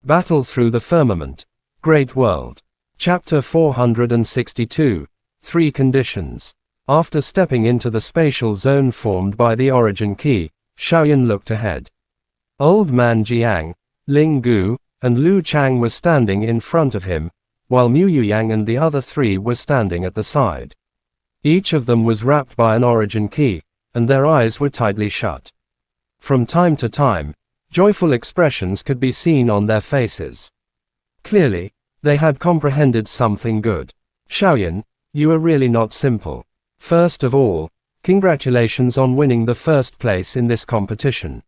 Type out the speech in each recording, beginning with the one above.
Battle through the firmament. Great world. Chapter 462. 3 conditions. After stepping into the spatial zone formed by the origin key, Xiaoyan looked ahead. Old Man Jiang, Ling Gu, and Lu Chang were standing in front of him, while Mu Yuyang and the other 3 were standing at the side. Each of them was wrapped by an origin key, and their eyes were tightly shut. From time to time, joyful expressions could be seen on their faces. Clearly, they had comprehended something good. Xiaoyan, you are really not simple. First of all, congratulations on winning the first place in this competition.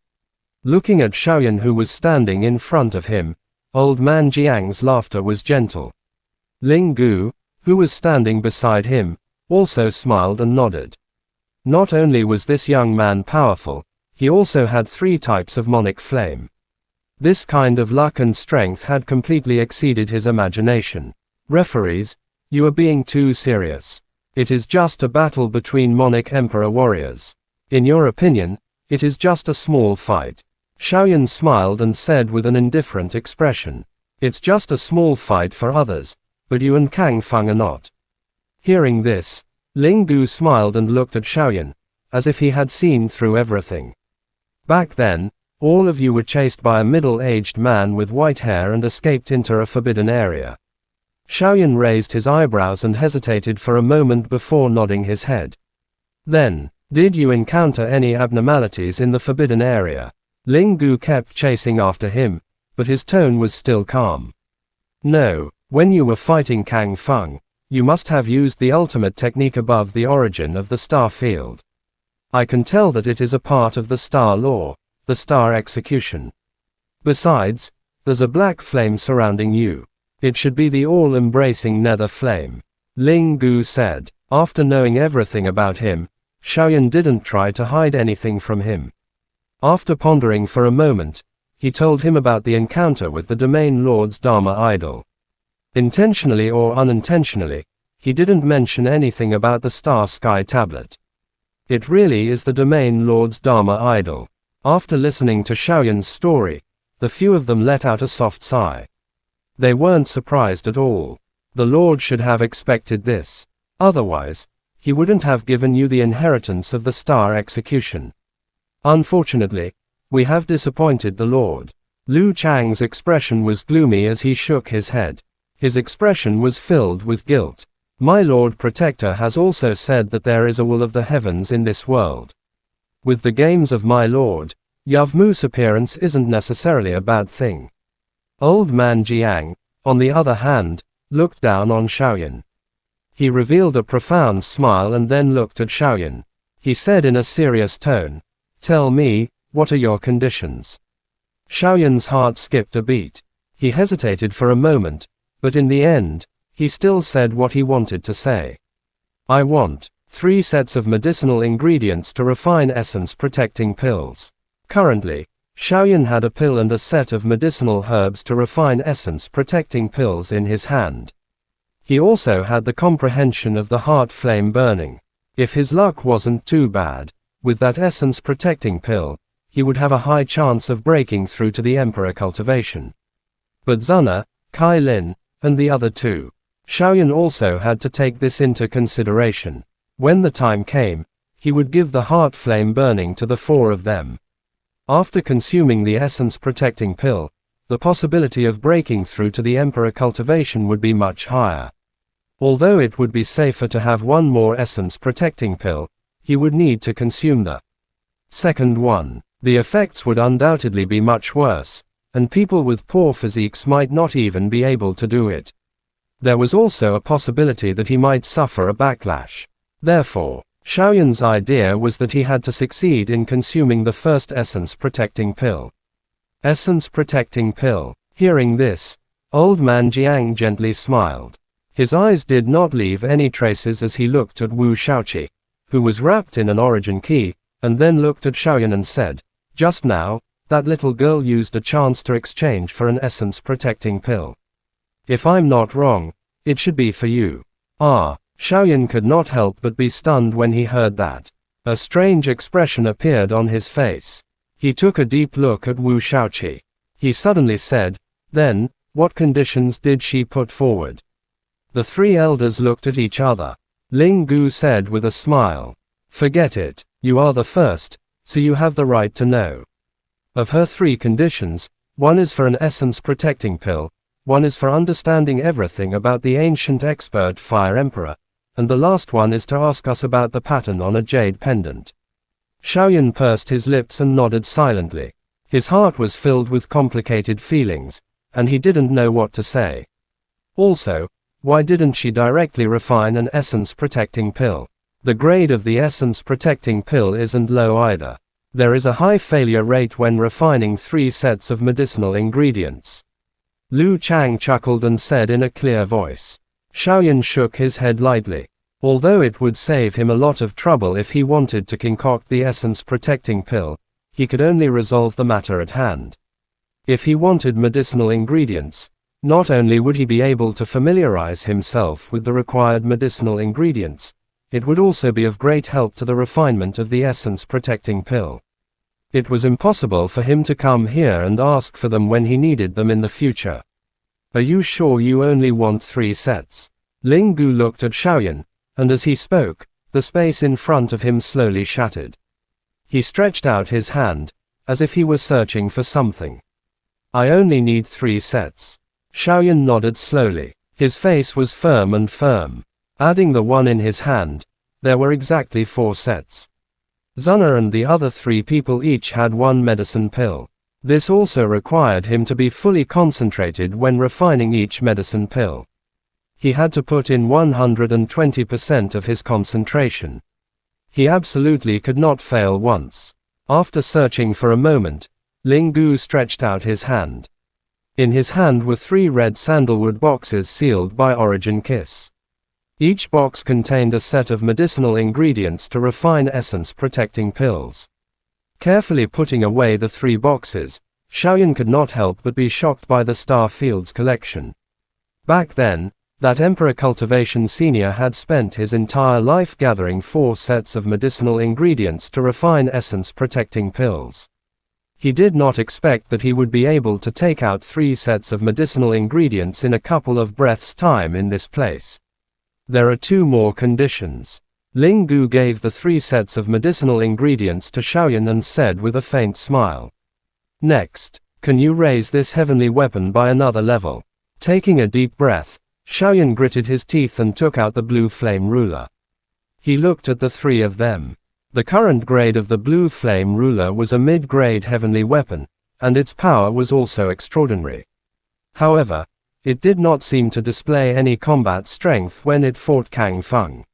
Looking at Xiaoyan, who was standing in front of him, Old Man Jiang's laughter was gentle. Ling Gu, who was standing beside him, also smiled and nodded. Not only was this young man powerful, he also had 3 types of monic flame. This kind of luck and strength had completely exceeded his imagination. Referees, you are being too serious. It is just a battle between Monic Emperor warriors. In your opinion, it is just a small fight. Xiaoyan smiled and said with an indifferent expression. It's just a small fight for others, but you and Kang Feng are not. Hearing this, Ling Gu smiled and looked at Xiaoyan, as if he had seen through everything. Back then, all of you were chased by a middle-aged man with white hair and escaped into a forbidden area. Xiaoyan raised his eyebrows and hesitated for a moment before nodding his head. Then, did you encounter any abnormalities in the forbidden area? Ling Gu kept chasing after him, but his tone was still calm. No, when you were fighting Kang Feng, you must have used the ultimate technique above the origin of the star field. I can tell that it is a part of the star law, the star execution. Besides, there's a black flame surrounding you. It should be the all-embracing nether flame. Ling Gu said. After knowing everything about him, Xiaoyan didn't try to hide anything from him. After pondering for a moment, he told him about the encounter with the Domain Lord's Dharma idol. Intentionally or unintentionally, he didn't mention anything about the Star Sky tablet. It really is the Domain Lord's Dharma idol. After listening to Xiaoyan's story, the few of them let out a soft sigh. They weren't surprised at all. The Lord should have expected this. Otherwise, he wouldn't have given you the inheritance of the star execution. Unfortunately, we have disappointed the Lord. Lu Chang's expression was gloomy as he shook his head. His expression was filled with guilt. My Lord Protector has also said that there is a will of the heavens in this world. With the games of my Lord, Yavmu's appearance isn't necessarily a bad thing. Old Man Jiang, on the other hand, looked down on Xiaoyan. He revealed a profound smile and then looked at Xiaoyan. He said in a serious tone, "Tell me, what are your conditions?" Xiaoyan's heart skipped a beat. He hesitated for a moment, but in the end, he still said what he wanted to say. I want 3 sets of medicinal ingredients to refine essence protecting pills. Currently, Xiaoyan had a pill and a set of medicinal herbs to refine essence protecting pills in his hand. He also had the comprehension of the heart flame burning. If his luck wasn't too bad, with that essence protecting pill, he would have a high chance of breaking through to the Emperor cultivation. But Zuna, Kai Lin, and the other 2. Xiaoyan also had to take this into consideration. When the time came, he would give the heart flame burning to the 4 of them. After consuming the essence protecting pill, the possibility of breaking through to the Emperor cultivation would be much higher. Although it would be safer to have 1 more essence protecting pill, he would need to consume the second one. The effects would undoubtedly be much worse, and people with poor physiques might not even be able to do it. There was also a possibility that he might suffer a backlash. Therefore, Xiaoyan's idea was that he had to succeed in consuming the first essence protecting pill. Essence protecting pill. Hearing this, Old Man Jiang gently smiled. His eyes did not leave any traces as he looked at Wu Shaoqi, who was wrapped in an origin key, and then looked at Xiaoyan and said, "Just now, that little girl used a chance to exchange for an essence protecting pill. If I'm not wrong, it should be for you." Xiaoyan could not help but be stunned when he heard that. A strange expression appeared on his face. He took a deep look at Wu Shaoqi. He suddenly said, Then, what conditions did she put forward? The three elders looked at each other. Ling Gu said with a smile, "Forget it, you are the first, so you have the right to know. Of her three conditions, one is for an essence protecting pill, one is for understanding everything about the ancient expert Fire Emperor, and the last one is to ask us about the pattern on a jade pendant." Xiaoyan pursed his lips and nodded silently. His heart was filled with complicated feelings, and he didn't know what to say. Also, why didn't she directly refine an essence protecting pill? The grade of the essence protecting pill isn't low either. There is a high failure rate when refining 3 sets of medicinal ingredients. Lu Chang chuckled and said in a clear voice. Xiaoyan shook his head lightly. Although it would save him a lot of trouble if he wanted to concoct the essence protecting pill, he could only resolve the matter at hand. If he wanted medicinal ingredients, not only would he be able to familiarize himself with the required medicinal ingredients, it would also be of great help to the refinement of the essence protecting pill. It was impossible for him to come here and ask for them when he needed them in the future. Are you sure you only want 3 sets? Ling Gu looked at Xiaoyan, and as he spoke, the space in front of him slowly shattered. He stretched out his hand, as if he were searching for something. I only need 3 sets. Xiaoyan nodded slowly. His face was firm and firm. Adding the one in his hand, there were exactly 4 sets. Zuna and the other 3 people each had 1 medicine pill. This also required him to be fully concentrated when refining each medicine pill. He had to put in 120% of his concentration. He absolutely could not fail once. After searching for a moment, Ling Gu stretched out his hand. In his hand were 3 red sandalwood boxes sealed by Origin Kiss. Each box contained a set of medicinal ingredients to refine essence protecting pills. Carefully putting away the 3 boxes, Xiaoyan could not help but be shocked by the Star Field's collection. Back then, that Emperor Cultivation Senior had spent his entire life gathering 4 sets of medicinal ingredients to refine essence protecting pills. He did not expect that he would be able to take out 3 sets of medicinal ingredients in a couple of breaths' time in this place. There are 2 more conditions. Ling Gu gave the 3 sets of medicinal ingredients to Xiaoyan and said with a faint smile. Next, can you raise this heavenly weapon by another level? Taking a deep breath, Xiaoyan gritted his teeth and took out the blue flame ruler. He looked at the 3 of them. The current grade of the blue flame ruler was a mid-grade heavenly weapon, and its power was also extraordinary. However, it did not seem to display any combat strength when it fought Kang Feng.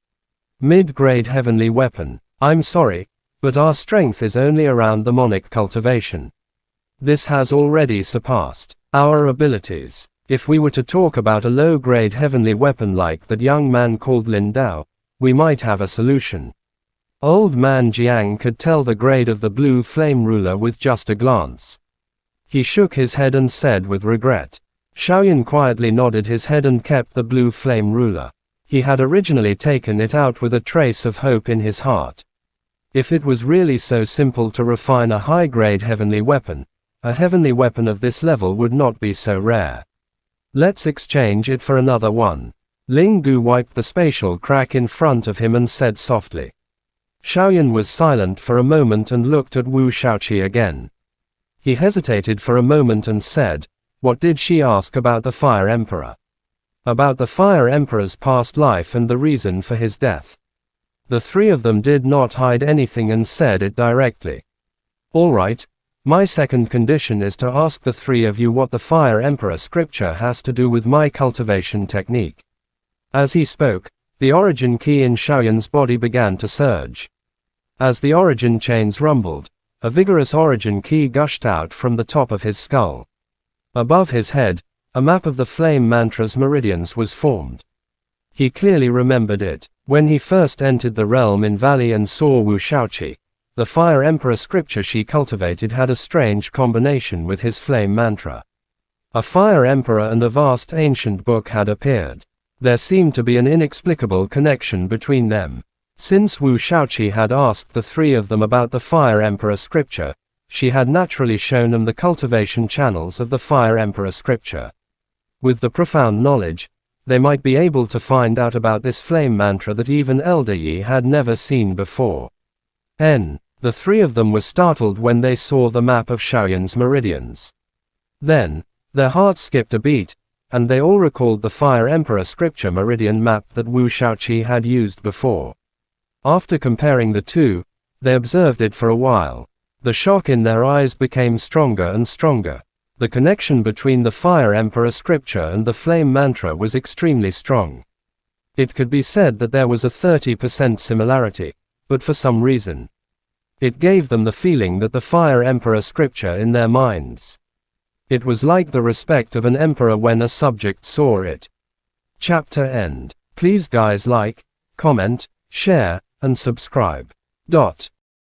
Mid-grade heavenly weapon. I'm sorry, but our strength is only around the demonic cultivation. This has already surpassed our abilities. If we were to talk about a low-grade heavenly weapon like that young man called Lin Dao, we might have a solution. Old man Jiang could tell the grade of the blue flame ruler with just a glance. He shook his head and said with regret. Xiaoyan quietly nodded his head and kept the blue flame ruler. He had originally taken it out with a trace of hope in his heart. If it was really so simple to refine a high-grade heavenly weapon, a heavenly weapon of this level would not be so rare. Let's exchange it for another one. Ling Gu wiped the spatial crack in front of him and said softly. Xiaoyan was silent for a moment and looked at Wu Shaoqi again. He hesitated for a moment and said, what did she ask about the Fire Emperor? About the Fire Emperor's past life and the reason for his death. The 3 of them did not hide anything and said it directly. All right, my second condition is to ask the 3 of you what the Fire Emperor scripture has to do with my cultivation technique. As he spoke, the origin key in Xiaoyan's body began to surge. As the origin chains rumbled, a vigorous origin key gushed out from the top of his skull. Above his head, a map of the flame mantra's meridians was formed. He clearly remembered it. When he first entered the realm in Valley and saw Wu Shaoqi, the Fire Emperor scripture she cultivated had a strange combination with his flame mantra. A Fire Emperor and a vast ancient book had appeared. There seemed to be an inexplicable connection between them. Since Wu Shaoqi had asked the 3 of them about the Fire Emperor scripture, she had naturally shown them the cultivation channels of the Fire Emperor scripture. With the profound knowledge, they might be able to find out about this flame mantra that even Elder Yi had never seen before. The three of them were startled when they saw the map of Shaoyan's meridians. Then, their hearts skipped a beat, and they all recalled the Fire Emperor scripture meridian map that Wu Shaoqi had used before. After comparing the two, they observed it for a while. The shock in their eyes became stronger and stronger. The connection between the Fire Emperor scripture and the flame mantra was extremely strong. It could be said that there was a 30% similarity, but for some reason, it gave them the feeling that the Fire Emperor scripture in their minds. It was like the respect of an emperor when a subject saw it. Chapter end. Please guys like, comment, share, and subscribe.